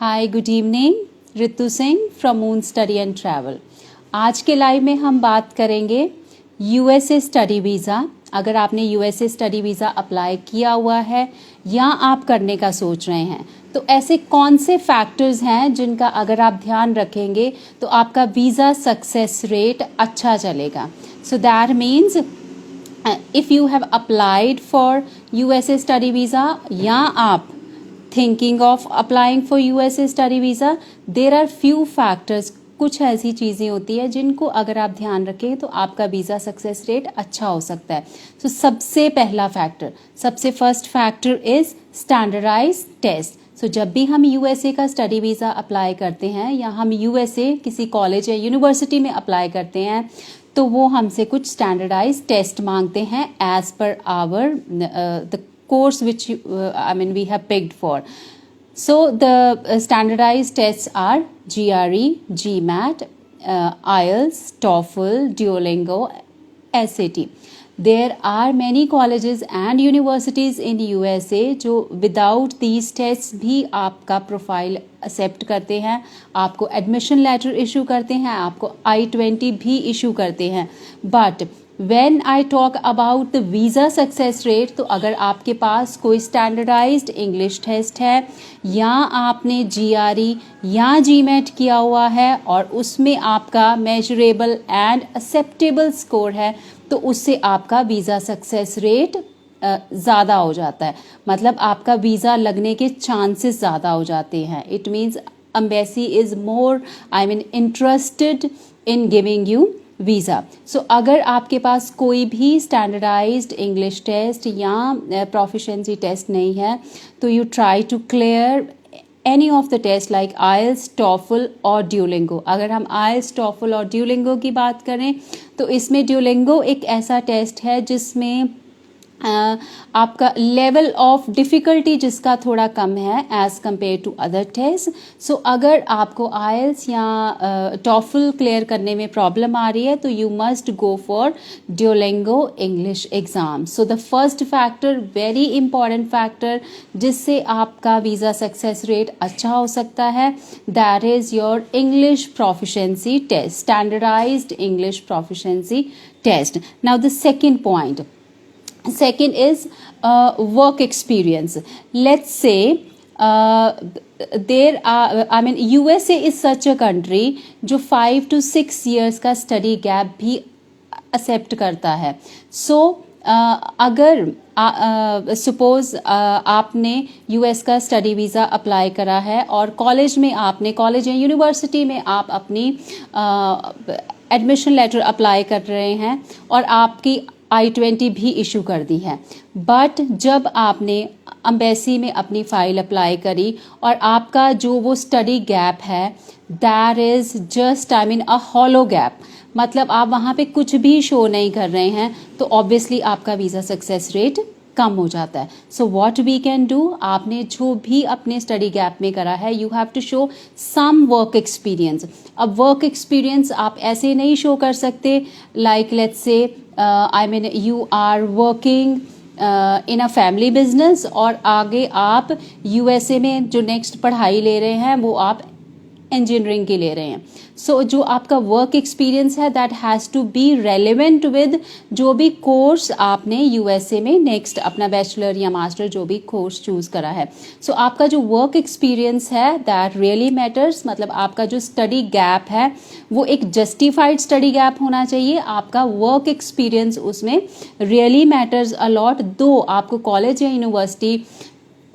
Hi good evening, Ritu Singh from moon study and travel. आज के live में हम बात करेंगे यूएसए स्टडी वीज़ा। अगर आपने यूएसए स्टडी वीज़ा अप्लाई किया हुआ है या आप करने का सोच रहे हैं तो ऐसे कौन से फैक्टर्स हैं जिनका अगर आप ध्यान रखेंगे तो आपका वीज़ा सक्सेस रेट अच्छा चलेगा। So that means if you have applied for USA study visa या आप thinking of applying for USA study visa, there are few factors, कुछ ऐसी चीज़ें होती है जिनको अगर आप ध्यान रखें तो आपका वीज़ा सक्सेस रेट अच्छा हो सकता है। तो सबसे पहला फैक्टर, सबसे first factor is standardise test. So जब भी हम यूएसए का स्टडी वीज़ा अप्लाई करते हैं या हम यूएसए किसी कॉलेज या यूनिवर्सिटी में अप्लाई करते हैं तो वो हमसे कुछ स्टैंडर्डाइज टेस्ट मांगते हैं as per our the course which we have picked for. So the standardized tests are GRE, GMAT, IELTS, TOEFL, Duolingo, SAT. There are many colleges and universities in USA जो without these tests भी आपका profile accept करते हैं, आपको admission letter issue करते हैं, आपको I-20 भी इशू करते हैं। But When I talk about the visa success rate, तो अगर आपके पास कोई स्टैंडर्डाइज्ड इंग्लिश टेस्ट है या आपने GRE या GMAT किया हुआ है और उसमें आपका मेजरेबल एंड एक्सेप्टेबल स्कोर है तो उससे आपका वीज़ा सक्सेस रेट ज़्यादा हो जाता है, मतलब आपका वीज़ा लगने के चांसेस ज़्यादा हो जाते हैं। It means embassy is more interested in giving you visa. So अगर आपके पास कोई भी स्टैंडर्डाइज्ड इंग्लिश टेस्ट या प्रोफिशिएंसी टेस्ट नहीं है तो you try to clear any of the test like IELTS, TOEFL और ड्यूलिंगो। अगर हम आइल्स, टॉफल और ड्यूलिंगो की बात करें तो इसमें ड्यूलिंगो एक ऐसा टेस्ट है जिसमें आपका लेवल ऑफ डिफ़िकल्टी जिसका थोड़ा कम है as compare to other test. So अगर आपको आइल्स या टॉफल क्लियर करने में प्रॉब्लम आ रही है तो you must go for Duolingo English exam. So the first factor, very important factor जिससे आपका वीज़ा सक्सेस रेट अच्छा हो सकता है, that is your English proficiency test, standardized English proficiency test. Now the second point, second is work experience. Let's say there are USA is such a country जो 5 to 6 years का study gap भी accept करता है। So अगर suppose आपने US का study visa apply करा है और कॉलेज या यूनिवर्सिटी में आप अपनी एडमिशन लेटर अप्लाई कर रहे हैं और आपकी I-20 भी इशू कर दी है, बट जब आपने एम्बेसी में अपनी फ़ाइल अप्लाई करी और आपका जो वो स्टडी गैप है that is just a hollow gap, मतलब आप वहाँ पे कुछ भी शो नहीं कर रहे हैं तो ऑब्वियसली आपका वीज़ा सक्सेस रेट कम हो जाता है। So what we can do, आपने जो भी अपने स्टडी गैप में करा है you have to show some work experience. अब वर्क एक्सपीरियंस आप ऐसे नहीं शो कर सकते like let's say you are working in a family business और आगे आप USA में जो नेक्स्ट पढ़ाई ले रहे हैं वो आप इंजीनियरिंग की ले रहे हैं। सो जो आपका वर्क एक्सपीरियंस है that has to be relevant with जो भी कोर्स आपने USA में नेक्स्ट अपना बैचलर या मास्टर जो भी कोर्स चूज़ करा है। सो आपका जो वर्क एक्सपीरियंस है दैट रियली मैटर्स, मतलब आपका जो स्टडी गैप है वो एक जस्टिफाइड स्टडी गैप होना चाहिए। आपका वर्क एक्सपीरियंस उसमें रियली मैटर्स अलॉट। दो आपको कॉलेज या university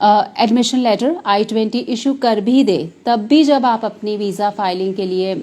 admission letter I-20 issue कर भी दे, तब भी जब आप अपनी वीज़ा फाइलिंग के लिए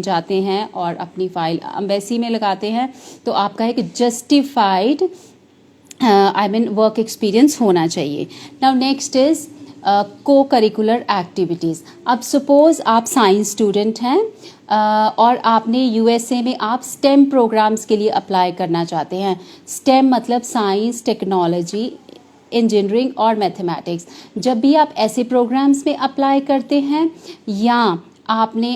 जाते हैं और अपनी फ़ाइल एम्बेसी में लगाते हैं तो आपका एक जस्टिफाइड वर्क एक्सपीरियंस होना चाहिए। नाउ नेक्स्ट इज़ को करिकुलर एक्टिविटीज़। अब सपोज़ आप साइंस स्टूडेंट हैं और आपने USA में आप STEM प्रोग्राम्स के लिए अप्लाई करना चाहते हैं। STEM मतलब साइंस, टेक्नोलॉजी, इंजीनियरिंग और मैथमेटिक्स। जब भी आप ऐसे प्रोग्राम्स में अप्लाई करते हैं या आपने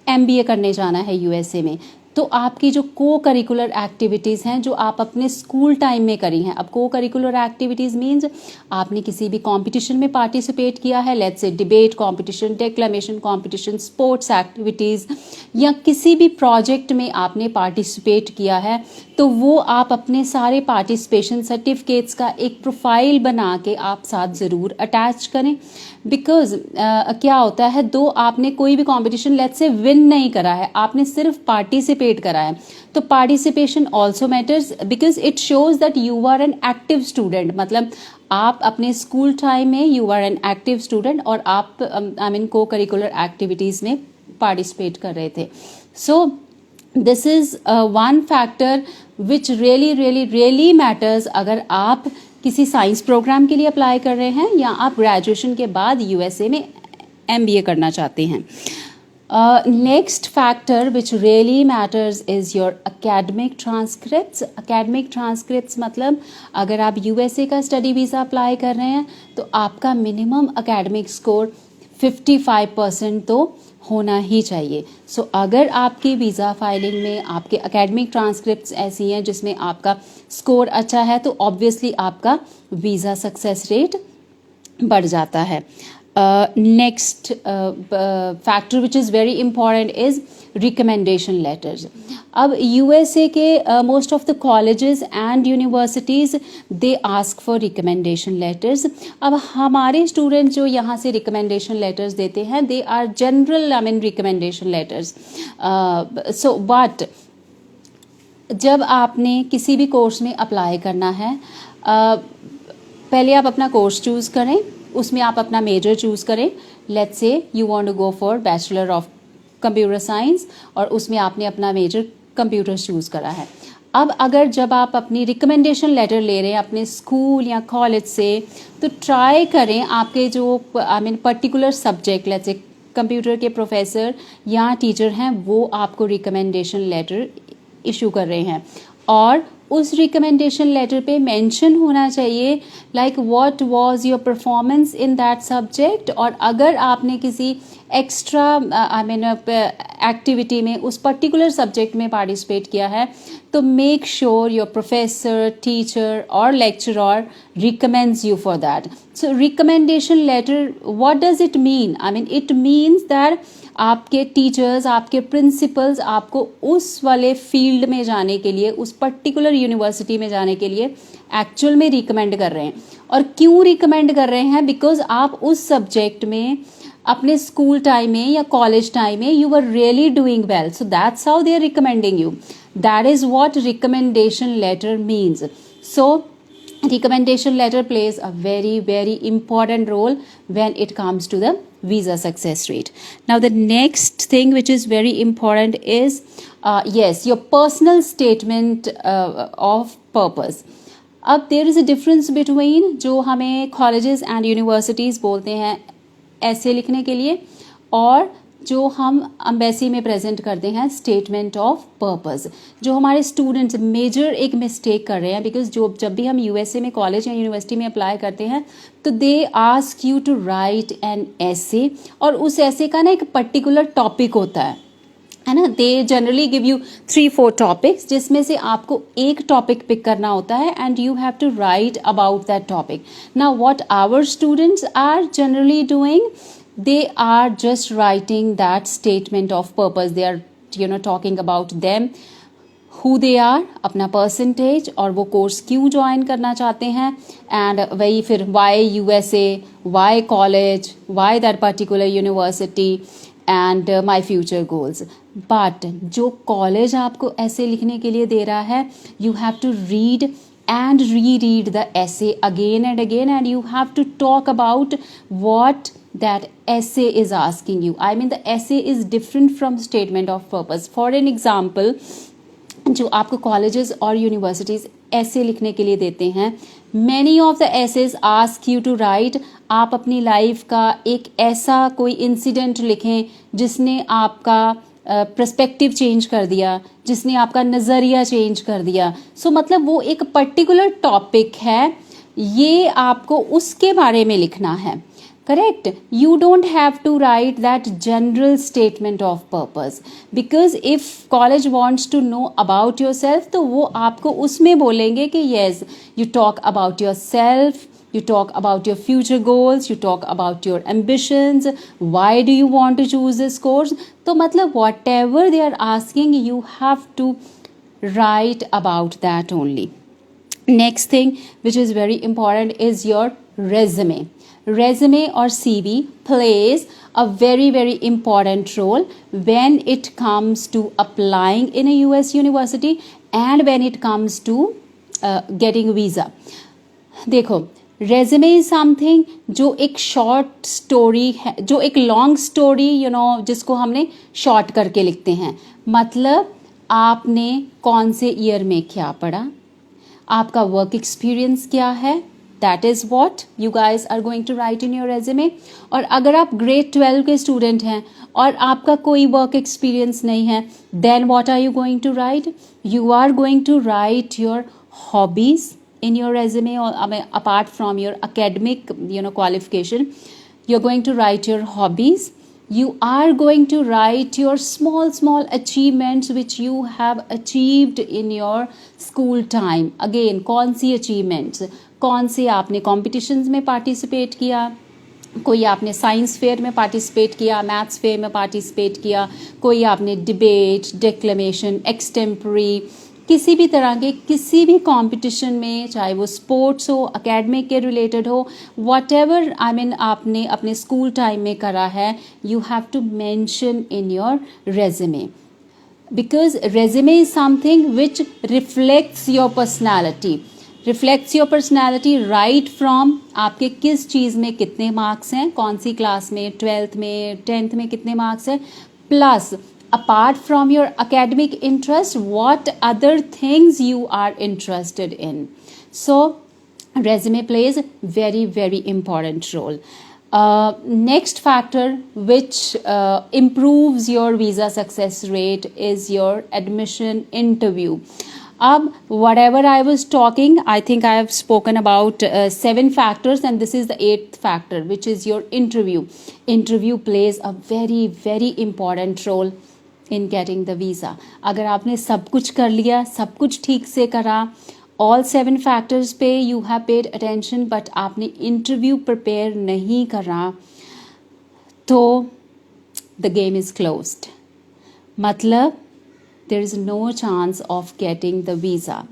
MBA करने जाना है USA में तो आपकी जो को करिकुलर एक्टिविटीज़ हैं जो आप अपने स्कूल टाइम में करी हैं, अब को करिकुलर एक्टिविटीज़ मीन्स आपने किसी भी कंपटीशन में पार्टिसिपेट किया है, let's say debate competition, declamation competition, sports activities, या किसी भी प्रोजेक्ट में आपने पार्टिसिपेट किया है, तो वो आप अपने सारे पार्टिसिपेशन सर्टिफिकेट्स का एक प्रोफाइल बना के आप साथ ज़रूर अटैच करें। बिकॉज क्या होता है, दो आपने कोई भी कंपटीशन लेट्स से विन नहीं करा है, आपने सिर्फ पार्टिसिपेट करा है, तो participation also matters because it shows that you are an active student. मतलब आप अपने स्कूल टाइम में you are an active student और आप I mean co curricular activities में पार्टिसिपेट कर रहे थे। So this is one factor which really matters अगर आप किसी साइंस प्रोग्राम के लिए अप्लाई कर रहे हैं या आप ग्रेजुएशन के बाद यूएसए में एमबीए करना चाहते हैं। Next factor which really matters is your academic transcripts. Academic transcripts मतलब अगर आप यूएसए का स्टडी वीज़ा अप्लाई कर रहे हैं तो आपका मिनिमम एकेडमिक स्कोर 55% तो होना ही चाहिए। सो अगर आपकी वीज़ा फाइलिंग में आपके एकेडमिक ट्रांसक्रिप्ट्स ऐसी हैं जिसमें आपका स्कोर अच्छा है तो ऑब्वियसली आपका वीज़ा सक्सेस रेट बढ़ जाता है। Next factor which is very important is recommendation letters. अब यूएसए के most of the colleges and universities they ask for recommendation letters. अब हमारे स्टूडेंट्स जो यहाँ से रिकमेंडेशन लेटर्स देते हैं they are general I mean recommendation letters. So but जब आपने किसी भी कोर्स में अप्लाई करना है, पहले आप अपना कोर्स चूज़ करें, उसमें आप अपना मेजर चूज़ करें। Let's say you want to go for bachelor of computer science और उसमें आपने अपना मेजर कंप्यूटर चूज़ करा है। अब अगर जब आप अपनी रिकमेंडेशन लेटर ले रहे हैं अपने स्कूल या कॉलेज से, तो ट्राई करें आपके जो I mean particular subject let's say computer के प्रोफेसर या टीचर हैं वो आपको रिकमेंडेशन लेटर इशू कर रहे हैं और उस रिकमेंडेशन लेटर पे मेंशन होना चाहिए like what was your performance in that subject. और अगर आपने किसी एक्स्ट्रा आई मीन एक्टिविटी में उस पर्टिकुलर सब्जेक्ट में पार्टिसिपेट किया है तो make sure your professor, teacher और lecturer recommends you for that. So recommendation letter what does it mean? I mean it means that आपके टीचर्स, आपके प्रिंसिपल्स आपको उस वाले फील्ड में जाने के लिए, उस पर्टिकुलर यूनिवर्सिटी में जाने के लिए एक्चुअल में रिकमेंड कर रहे हैं। और क्यों रिकमेंड कर रहे हैं? बिकॉज आप उस सब्जेक्ट में अपने स्कूल टाइम में या कॉलेज टाइम में you are really doing well, so that's how they are recommending you. That is what recommendation letter means. So recommendation letter plays a very important role when it comes to the visa success rate. Now the next thing which is very important is yes, your personal statement of purpose. अब there is a difference between जो हमें colleges and universities बोलते हैं ऐसे लिखने के लिए और जो हम एम्बेसी में प्रेजेंट करते हैं स्टेटमेंट ऑफ पर्पस। जो हमारे स्टूडेंट्स मेजर एक मिस्टेक कर रहे हैं बिकॉज जब भी हम यूएसए में कॉलेज या यूनिवर्सिटी में अप्लाई करते हैं तो they ask you to write an essay और उस एसे का ना एक पर्टिकुलर टॉपिक होता है ना। They generally give you 3-4 topics जिसमें से आपको एक टॉपिक पिक करना होता है and you have to write about that topic. Now what our students are generally doing, they are just writing that statement of purpose. They are talking about them, who they are, अपना percentage और वो course क्यों join करना चाहते हैं and वही फिर why USA, why college, why that particular university and my future goals. But जो कॉलेज आपको ऐसे लिखने के लिए दे रहा है you have to read and reread the essay again and again and you have to talk about what that essay is asking you. I mean the essay is different from statement of purpose. For an example, जो आपको colleges और universities essay लिखने के लिए देते हैं, many of the essays ask you to write, आप अपनी life का एक ऐसा कोई incident लिखें जिसने आपका पर्सपेक्टिव चेंज कर दिया, जिसने आपका नज़रिया चेंज कर दिया। सो मतलब वो एक पर्टिकुलर टॉपिक है, ये आपको उसके बारे में लिखना है। correct? You don't have to write that general statement of purpose, because if college wants to know about yourself तो वो आपको उसमें बोलेंगे कि yes, you talk about yourself, you talk about your future goals, you talk about your ambitions, why do you want to choose this course. तो मतलब whatever they are asking, you have to write about that only. Next thing which is very important is your resume. Resume or CV plays a very important role when it comes to applying in a US university and when it comes to getting visa. देखो, resume is something जो एक short story है, जो एक long story जिसको हमने short करके लिखते हैं. मतलब आपने कौन से ईयर में क्या पढ़ा, आपका वर्क एक्सपीरियंस क्या है, that is what you guys are going to write in your resume. और अगर आप ग्रेड 12 के स्टूडेंट हैं और आपका कोई वर्क एक्सपीरियंस नहीं है, then what are you going to write? You are going to write your hobbies in your resume, or apart from your academic qualification, you're going to write your hobbies. You are going to write your small achievements which you have achieved in your school time. Again, कौन सी achievements, कौन से आपने competitions में participate किया, कोई आपने science fair में participate किया, मैथ्स फेयर में पार्टिसिपेट किया, कोई आपने डिबेट, डिक्लेमेशन, एक्सटेम्परी, किसी भी तरह के किसी भी कंपटीशन में, चाहे वो स्पोर्ट्स हो, एकेडमिक के रिलेटेड हो, वट एवर आपने अपने स्कूल टाइम में करा है, you have to mention in your resume, because resume is something which reflects your personality right from आपके किस चीज़ में कितने मार्क्स हैं, कौन सी क्लास में, 12th में, 10th में कितने मार्क्स हैं, plus apart from your academic interest, what other things you are interested in. So resume plays very important role. Next factor which improves your visa success rate is your admission interview. Whatever I was talking, I think I have spoken about 7 factors, and this is the 8th factor, which is your interview. Interview plays a very important role in getting the visa. अगर आपने सब कुछ कर लिया, सब कुछ ठीक से करा, all 7 factors पे you have paid attention, but आपने इंटरव्यू प्रिपेयर नहीं करा, तो the game is closed. मतलब there is no chance of getting the visa.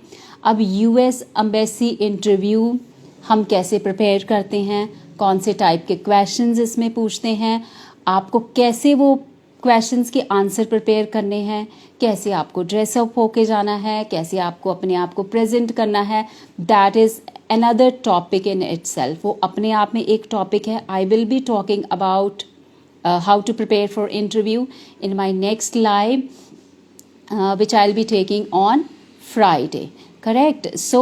अब US एम्बेसी इंटरव्यू हम कैसे प्रिपेयर करते हैं, कौन से टाइप के क्वेश्चंस इसमें पूछते हैं, आपको कैसे वो क्वेश्चंस के आंसर प्रिपेयर करने हैं, कैसे आपको ड्रेसअप होके जाना है, कैसे आपको अपने आप को प्रेजेंट करना है, that is another topic in itself. वो अपने आप में एक टॉपिक है. I will be talking about how to prepare for interview in my next live which I'll be taking on Friday. Correct? So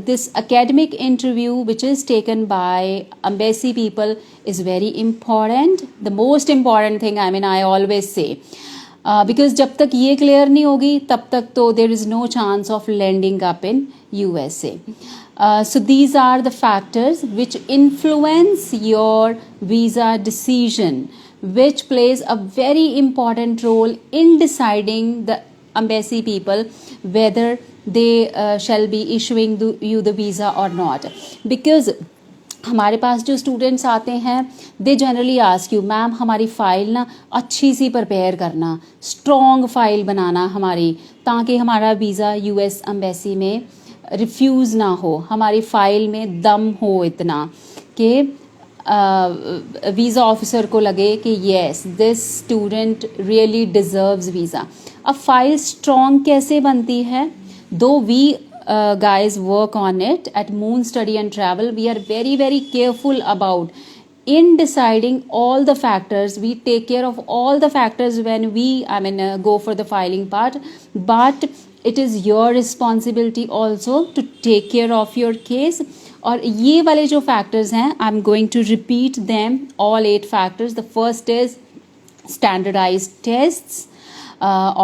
this academic interview which is taken by embassy people is very important. The most important thing, I always say, because जब तक ये clear नहीं होगी तब तक तो there is no chance of landing up in USA. So these are the factors which influence your visa decision, which plays a very important role in deciding the embassy people whether they shall be issuing you the visa or not. Because हमारे पास जो students आते हैं, they generally ask you, ma'am हमारी file ना अच्छी सी prepare करना, strong file बनाना हमारी, ताकि हमारा वीज़ा US एम्बेसी में रिफ्यूज़ ना हो, हमारी फ़ाइल में दम हो इतना कि वीज़ा ऑफिसर को लगे कि yes this student really deserves visa. अब फाइल स्ट्रॉन्ग कैसे बनती है? दो we guys work on it at Moon Study and Travel, we are very careful about in deciding all the factors. We take care of all the factors when we go for the filing part, but it is your responsibility also to take care of your case. और ये वाले जो factors हैं, I'm going to repeat them, all 8 factors. The first is standardized tests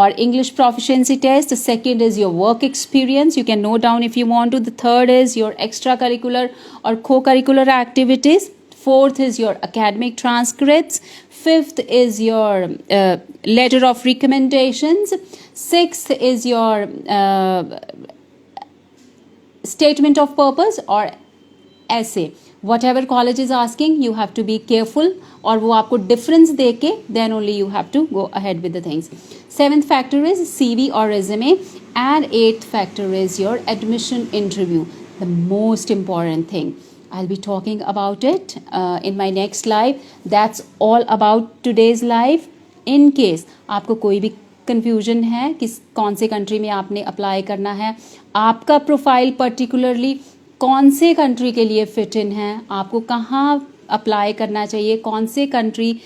or English proficiency test. The second is your work experience. You can note down if you want to. The third is your extracurricular or co-curricular activities. Fourth is your academic transcripts. Fifth is your letter of recommendations. Sixth is your statement of purpose or essay. Whatever college is asking, you have to be careful, और वो आपको difference देके then only you have to go ahead with the things. Seventh factor is CV or resume, and eighth factor is your admission interview, the most important thing. I'll be talking about it in my next live. That's all about today's live. In case आपको कोई भी confusion है कि कौन से country में आपने apply करना है, आपका प्रोफाइल पर्टिकुलरली कौन से कंट्री के लिए फिट इन है, आपको कहाँ अप्लाई करना चाहिए, कौन से कंट्री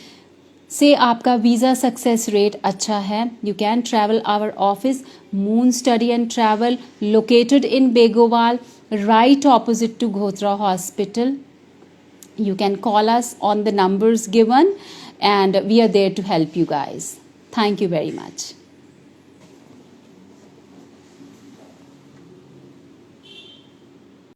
से आपका वीज़ा सक्सेस रेट अच्छा है, you can travel our office moon study and travel located in Begowal, right opposite to Ghotra Hospital. You can call us on the numbers given, and we are there to help you guys. Thank you very much.